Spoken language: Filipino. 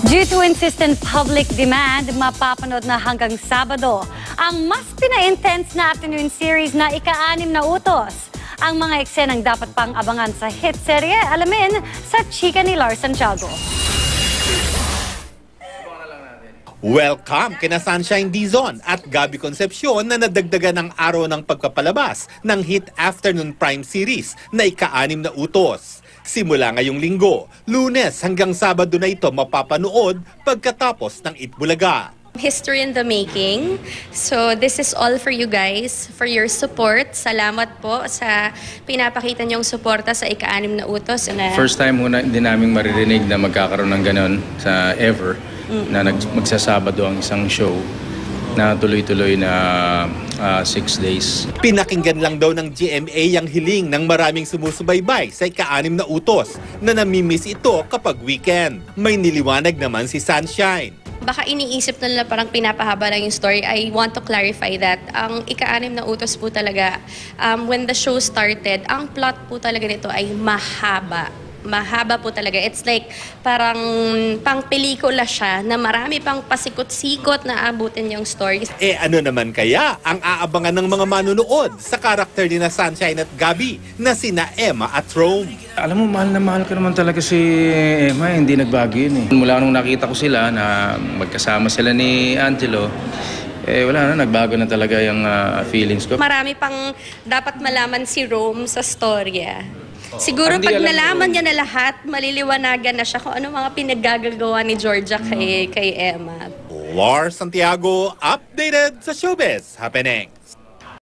Due to insistent public demand, mapapanood na hanggang Sabado ang mas pina-intense na afternoon series na ika-6 na utos. Ang mga eksenang dapat pang abangan sa hit serye, alamin sa chika ni Lars Santiago. Welcome kina Sunshine Dizon at Gabby Concepcion na nadagdagan ng araw ng pagpapalabas ng hit afternoon prime series na ika-6 na utos. Simula ngayong linggo, Lunes hanggang Sabado na ito mapapanood pagkatapos ng Itbulaga. History in the making. So this is all for you guys, for your support. Salamat po sa pinapakita niyong suporta sa ika-6 na utos. First time muna din namin maririnig na magkakaroon ng ganon sa ever na magsasabado ang isang show na tuloy-tuloy na 6 days. Pinakinggan lang daw ng GMA ang hiling ng maraming sumusubaybay sa ika-6 na utos na namimiss ito kapag weekend. May niliwanag naman si Sunshine. Baka iniisip na nila parang pinapahaba lang yung story. I want to clarify that ang ika-6 na utos po talaga, when the show started, ang plot po talaga nito ay mahaba. Mahaba po talaga. It's like parang pang pelikula siya na marami pang pasikot-sikot na abutin yung stories. Ano naman kaya ang aabangan ng mga manunood sa karakter ni na Sunshine at Gabby na sina Emma at Rome? Alam mo, mahal na mahal ko naman talaga si Emma, hindi nagbago yun eh. Mula nung nakita ko sila na magkasama sila ni Angelo, wala na, nagbago na talaga yung feelings ko. Marami pang dapat malaman si Rome sa storya. Siguro pag nalaman niya na lahat, maliliwanagan na siya kung ano mga pinaggagawa ni Georgia kay Emma. Lars Santiago, updated sa showbiz happening.